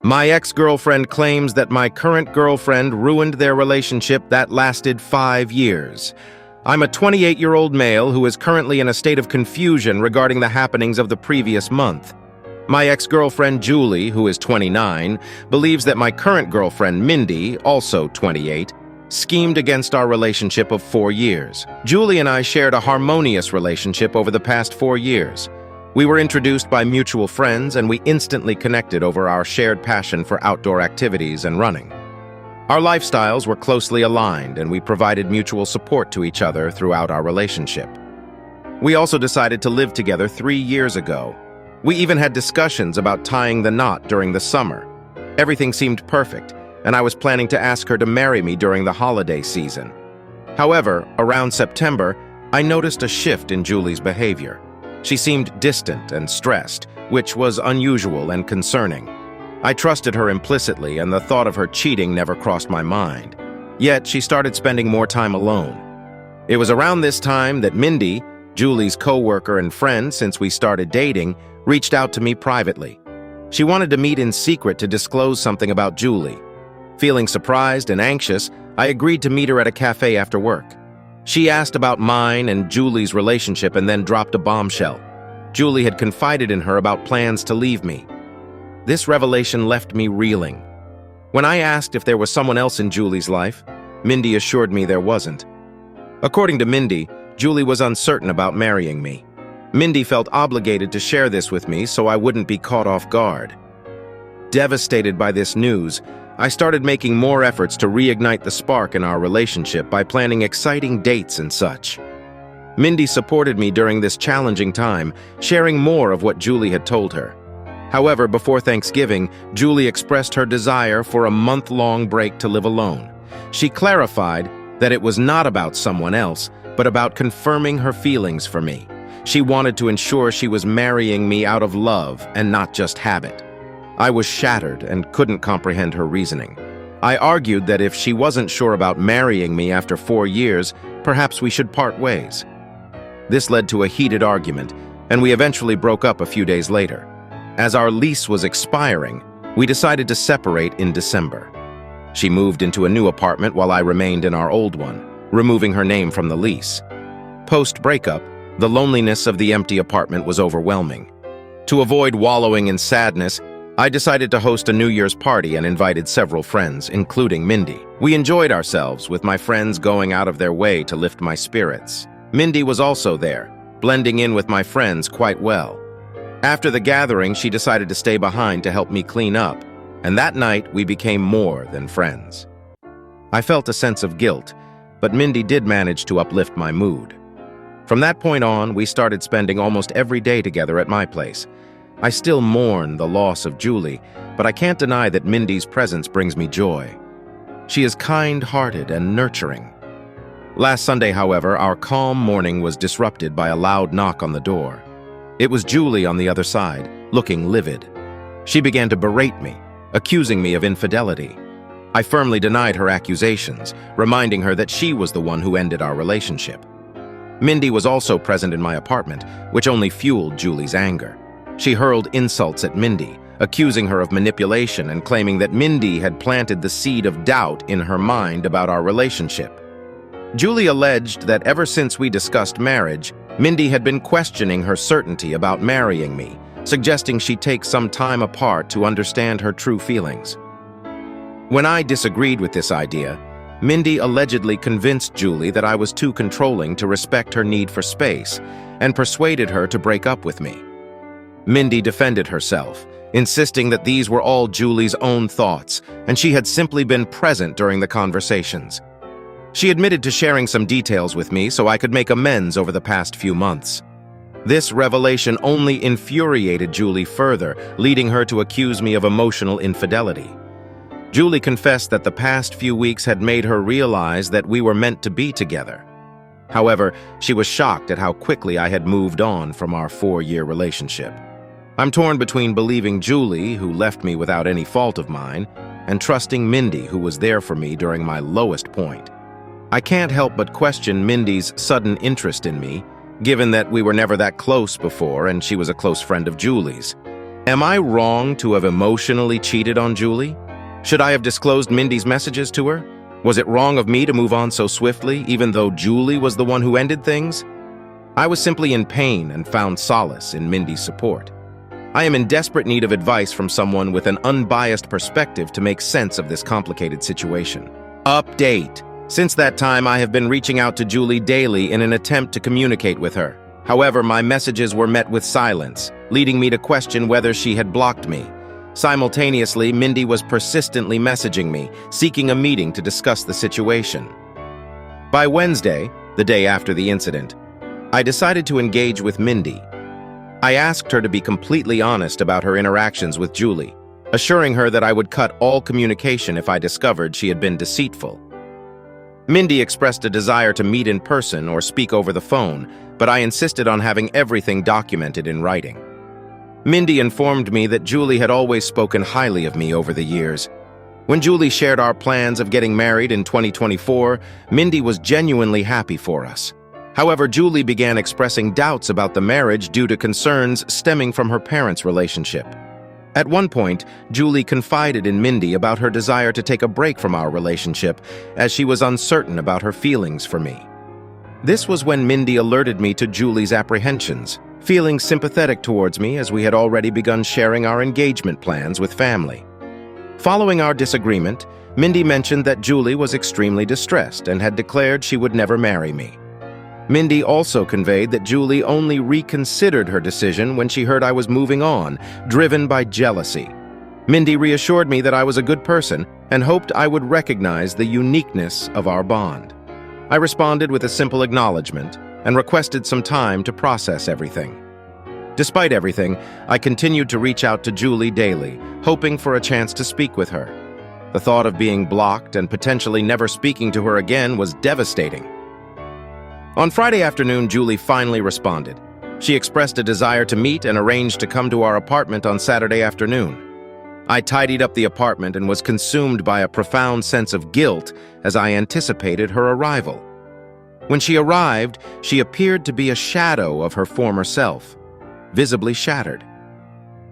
My ex-girlfriend claims that my current girlfriend ruined their relationship that lasted 5 years. I'm a 28-year-old male who is currently in a state of confusion regarding the happenings of the previous month. My ex-girlfriend Julie, who is 29, believes that my current girlfriend Mindy, also 28, schemed against our relationship of 4 years. Julie and I shared a harmonious relationship over the past 4 years. We were introduced by mutual friends, and we instantly connected over our shared passion for outdoor activities and running. Our lifestyles were closely aligned, and we provided mutual support to each other throughout our relationship. We also decided to live together 3 years ago. We even had discussions about tying the knot during the summer. Everything seemed perfect, and I was planning to ask her to marry me during the holiday season. However, around September, I noticed a shift in Julie's behavior. She seemed distant and stressed, which was unusual and concerning. I trusted her implicitly, and the thought of her cheating never crossed my mind. Yet, she started spending more time alone. It was around this time that Mindy, Julie's co-worker and friend since we started dating, reached out to me privately. She wanted to meet in secret to disclose something about Julie. Feeling surprised and anxious, I agreed to meet her at a cafe after work. She asked about mine and Julie's relationship and then dropped a bombshell. Julie had confided in her about plans to leave me. This revelation left me reeling. When I asked if there was someone else in Julie's life, Mindy assured me there wasn't. According to Mindy, Julie was uncertain about marrying me. Mindy felt obligated to share this with me so I wouldn't be caught off guard. Devastated by this news, I started making more efforts to reignite the spark in our relationship by planning exciting dates and such. Mindy supported me during this challenging time, sharing more of what Julie had told her. However, before Thanksgiving, Julie expressed her desire for a month-long break to live alone. She clarified that it was not about someone else, but about confirming her feelings for me. She wanted to ensure she was marrying me out of love and not just habit. I was shattered and couldn't comprehend her reasoning. I argued that if she wasn't sure about marrying me after 4 years, perhaps we should part ways. This led to a heated argument, and we eventually broke up a few days later. As our lease was expiring, we decided to separate in December. She moved into a new apartment while I remained in our old one, removing her name from the lease. Post-breakup, the loneliness of the empty apartment was overwhelming. To avoid wallowing in sadness, I decided to host a New Year's party and invited several friends, including Mindy. We enjoyed ourselves, with my friends going out of their way to lift my spirits. Mindy was also there, blending in with my friends quite well. After the gathering, she decided to stay behind to help me clean up, and that night we became more than friends. I felt a sense of guilt, but Mindy did manage to uplift my mood. From that point on, we started spending almost every day together at my place. I still mourn the loss of Julie, but I can't deny that Mindy's presence brings me joy. She is kind-hearted and nurturing. Last Sunday, however, our calm morning was disrupted by a loud knock on the door. It was Julie on the other side, looking livid. She began to berate me, accusing me of infidelity. I firmly denied her accusations, reminding her that she was the one who ended our relationship. Mindy was also present in my apartment, which only fueled Julie's anger. She hurled insults at Mindy, accusing her of manipulation and claiming that Mindy had planted the seed of doubt in her mind about our relationship. Julie alleged that ever since we discussed marriage, Mindy had been questioning her certainty about marrying me, suggesting she take some time apart to understand her true feelings. When I disagreed with this idea, Mindy allegedly convinced Julie that I was too controlling to respect her need for space and persuaded her to break up with me. Mindy defended herself, insisting that these were all Julie's own thoughts and she had simply been present during the conversations. She admitted to sharing some details with me so I could make amends over the past few months. This revelation only infuriated Julie further, leading her to accuse me of emotional infidelity. Julie confessed that the past few weeks had made her realize that we were meant to be together. However, she was shocked at how quickly I had moved on from our 4-year relationship. I'm torn between believing Julie, who left me without any fault of mine, and trusting Mindy, who was there for me during my lowest point. I can't help but question Mindy's sudden interest in me, given that we were never that close before and she was a close friend of Julie's. Am I wrong to have emotionally cheated on Julie? Should I have disclosed Mindy's messages to her? Was it wrong of me to move on so swiftly, even though Julie was the one who ended things? I was simply in pain and found solace in Mindy's support. I am in desperate need of advice from someone with an unbiased perspective to make sense of this complicated situation. Update. Since that time, I have been reaching out to Julie daily in an attempt to communicate with her. However, my messages were met with silence, leading me to question whether she had blocked me. Simultaneously, Mindy was persistently messaging me, seeking a meeting to discuss the situation. By Wednesday, the day after the incident, I decided to engage with Mindy. I asked her to be completely honest about her interactions with Julie, assuring her that I would cut all communication if I discovered she had been deceitful. Mindy expressed a desire to meet in person or speak over the phone, but I insisted on having everything documented in writing. Mindy informed me that Julie had always spoken highly of me over the years. When Julie shared our plans of getting married in 2024, Mindy was genuinely happy for us. However, Julie began expressing doubts about the marriage due to concerns stemming from her parents' relationship. At one point, Julie confided in Mindy about her desire to take a break from our relationship, as she was uncertain about her feelings for me. This was when Mindy alerted me to Julie's apprehensions, feeling sympathetic towards me as we had already begun sharing our engagement plans with family. Following our disagreement, Mindy mentioned that Julie was extremely distressed and had declared she would never marry me. Mindy also conveyed that Julie only reconsidered her decision when she heard I was moving on, driven by jealousy. Mindy reassured me that I was a good person and hoped I would recognize the uniqueness of our bond. I responded with a simple acknowledgement and requested some time to process everything. Despite everything, I continued to reach out to Julie daily, hoping for a chance to speak with her. The thought of being blocked and potentially never speaking to her again was devastating. On Friday afternoon, Julie finally responded. She expressed a desire to meet and arranged to come to our apartment on Saturday afternoon. I tidied up the apartment and was consumed by a profound sense of guilt as I anticipated her arrival. When she arrived, she appeared to be a shadow of her former self, visibly shattered.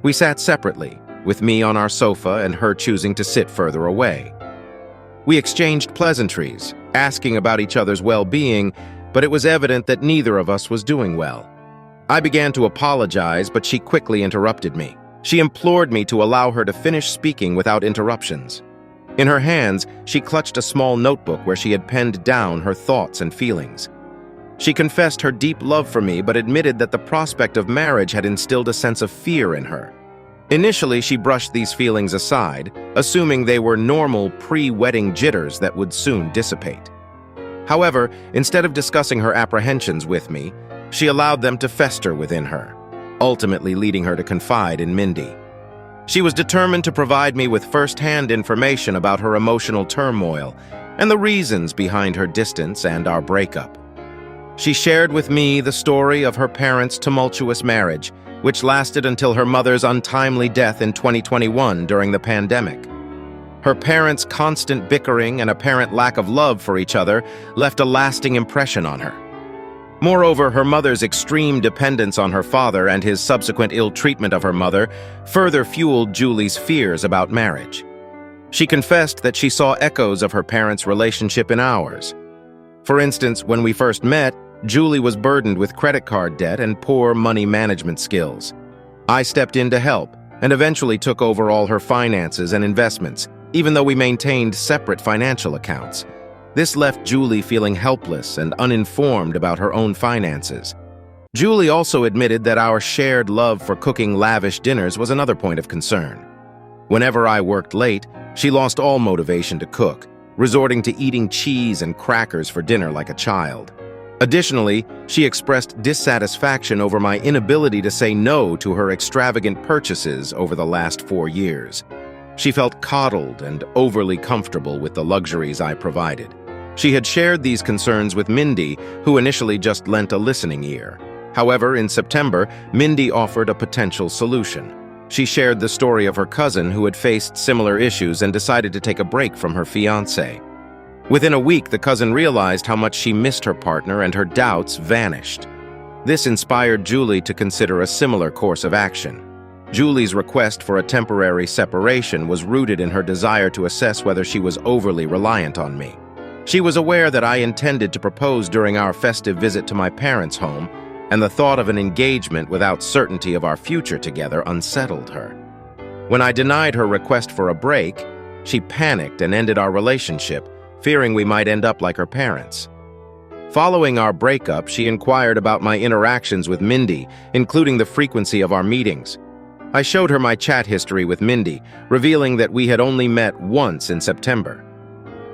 We sat separately, with me on our sofa and her choosing to sit further away. We exchanged pleasantries, asking about each other's well-being, but it was evident that neither of us was doing well. I began to apologize, but she quickly interrupted me. She implored me to allow her to finish speaking without interruptions. In her hands, she clutched a small notebook where she had penned down her thoughts and feelings. She confessed her deep love for me, but admitted that the prospect of marriage had instilled a sense of fear in her. Initially, she brushed these feelings aside, assuming they were normal pre-wedding jitters that would soon dissipate. However, instead of discussing her apprehensions with me, she allowed them to fester within her, ultimately leading her to confide in Mindy. She was determined to provide me with first-hand information about her emotional turmoil and the reasons behind her distance and our breakup. She shared with me the story of her parents' tumultuous marriage, which lasted until her mother's untimely death in 2021 during the pandemic. Her parents' constant bickering and apparent lack of love for each other left a lasting impression on her. Moreover, her mother's extreme dependence on her father and his subsequent ill treatment of her mother further fueled Julie's fears about marriage. She confessed that she saw echoes of her parents' relationship in ours. For instance, when we first met, Julie was burdened with credit card debt and poor money management skills. I stepped in to help and eventually took over all her finances and investments, even though we maintained separate financial accounts. This left Julie feeling helpless and uninformed about her own finances. Julie also admitted that our shared love for cooking lavish dinners was another point of concern. Whenever I worked late, she lost all motivation to cook, resorting to eating cheese and crackers for dinner like a child. Additionally, she expressed dissatisfaction over my inability to say no to her extravagant purchases over the last 4 years. She felt coddled and overly comfortable with the luxuries I provided. She had shared these concerns with Mindy, who initially just lent a listening ear. However, in September, Mindy offered a potential solution. She shared the story of her cousin who had faced similar issues and decided to take a break from her fiancé. Within a week, the cousin realized how much she missed her partner and her doubts vanished. This inspired Julie to consider a similar course of action. Julie's request for a temporary separation was rooted in her desire to assess whether she was overly reliant on me. She was aware that I intended to propose during our festive visit to my parents' home, and the thought of an engagement without certainty of our future together unsettled her. When I denied her request for a break, she panicked and ended our relationship, fearing we might end up like her parents. Following our breakup, she inquired about my interactions with Mindy, including the frequency of our meetings. I showed her my chat history with Mindy, revealing that we had only met once in September.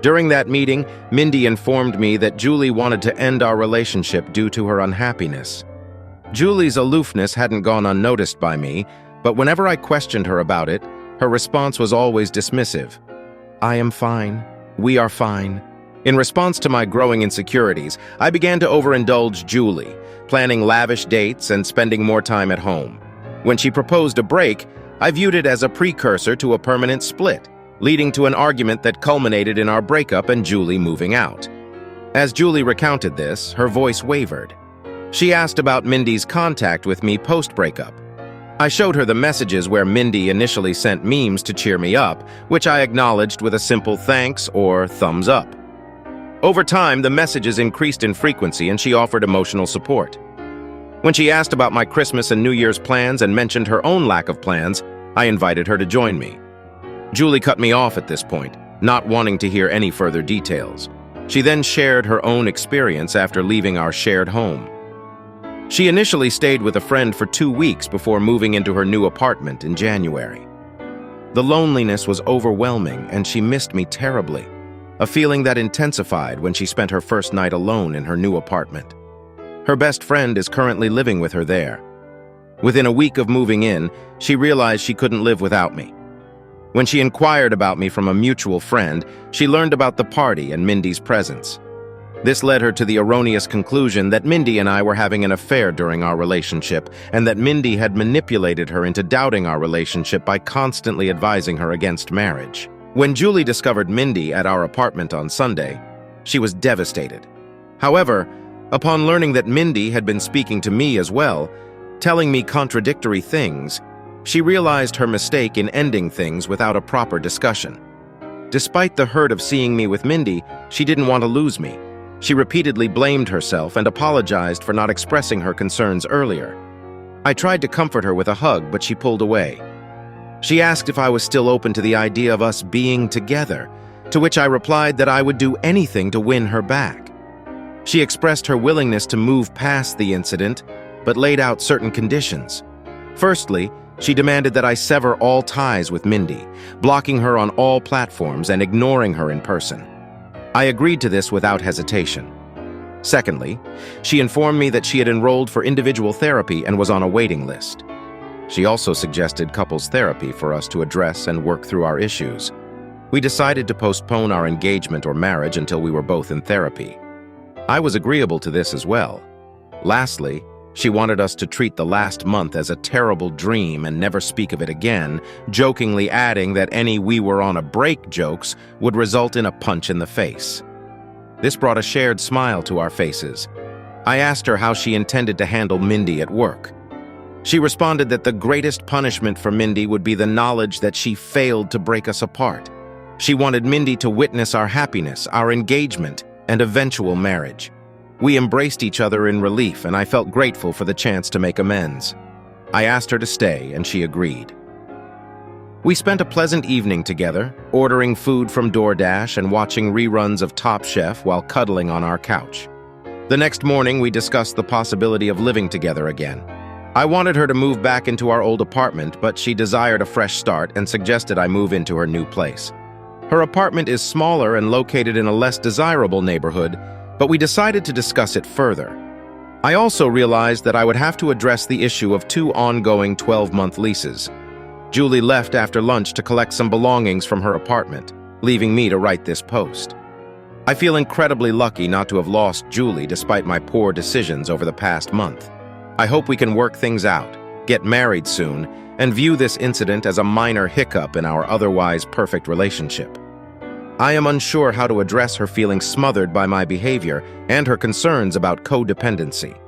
During that meeting, Mindy informed me that Julie wanted to end our relationship due to her unhappiness. Julie's aloofness hadn't gone unnoticed by me, but whenever I questioned her about it, her response was always dismissive. "I am fine. We are fine." In response to my growing insecurities, I began to overindulge Julie, planning lavish dates and spending more time at home. When she proposed a break, I viewed it as a precursor to a permanent split, leading to an argument that culminated in our breakup and Julie moving out. As Julie recounted this, her voice wavered. She asked about Mindy's contact with me post-breakup. I showed her the messages where Mindy initially sent memes to cheer me up, which I acknowledged with a simple thanks or thumbs up. Over time, the messages increased in frequency and she offered emotional support. When she asked about my Christmas and New Year's plans and mentioned her own lack of plans, I invited her to join me. Julie cut me off at this point, not wanting to hear any further details. She then shared her own experience after leaving our shared home. She initially stayed with a friend for 2 weeks before moving into her new apartment in January. The loneliness was overwhelming and she missed me terribly, a feeling that intensified when she spent her first night alone in her new apartment. Her best friend is currently living with her there. Within a week of moving in, she realized she couldn't live without me. When she inquired about me from a mutual friend, she learned about the party and Mindy's presence. This led her to the erroneous conclusion that Mindy and I were having an affair during our relationship, and that Mindy had manipulated her into doubting our relationship by constantly advising her against marriage. When Julie discovered Mindy at our apartment on Sunday, she was devastated. However, upon learning that Mindy had been speaking to me as well, telling me contradictory things, she realized her mistake in ending things without a proper discussion. Despite the hurt of seeing me with Mindy, she didn't want to lose me. She repeatedly blamed herself and apologized for not expressing her concerns earlier. I tried to comfort her with a hug, but she pulled away. She asked if I was still open to the idea of us being together, to which I replied that I would do anything to win her back. She expressed her willingness to move past the incident, but laid out certain conditions. Firstly, she demanded that I sever all ties with Mindy, blocking her on all platforms and ignoring her in person. I agreed to this without hesitation. Secondly, she informed me that she had enrolled for individual therapy and was on a waiting list. She also suggested couples therapy for us to address and work through our issues. We decided to postpone our engagement or marriage until we were both in therapy. I was agreeable to this as well. Lastly, she wanted us to treat the last month as a terrible dream and never speak of it again, jokingly adding that any "we were on a break" jokes would result in a punch in the face. This brought a shared smile to our faces. I asked her how she intended to handle Mindy at work. She responded that the greatest punishment for Mindy would be the knowledge that she failed to break us apart. She wanted Mindy to witness our happiness, our engagement, and eventual marriage. We embraced each other in relief, and I felt grateful for the chance to make amends. I asked her to stay, and she agreed. We spent a pleasant evening together, ordering food from DoorDash and watching reruns of Top Chef while cuddling on our couch. The next morning, we discussed the possibility of living together again. I wanted her to move back into our old apartment, but she desired a fresh start and suggested I move into her new place. Her apartment is smaller and located in a less desirable neighborhood, but we decided to discuss it further. I also realized that I would have to address the issue of 2 ongoing 12-month leases. Julie left after lunch to collect some belongings from her apartment, leaving me to write this post. I feel incredibly lucky not to have lost Julie despite my poor decisions over the past month. I hope we can work things out, get married soon, and view this incident as a minor hiccup in our otherwise perfect relationship. I am unsure how to address her feeling smothered by my behavior and her concerns about codependency.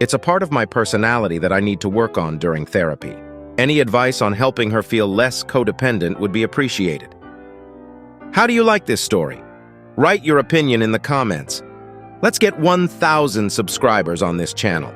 It's a part of my personality that I need to work on during therapy. Any advice on helping her feel less codependent would be appreciated. How do you like this story? Write your opinion in the comments. Let's get 1,000 subscribers on this channel.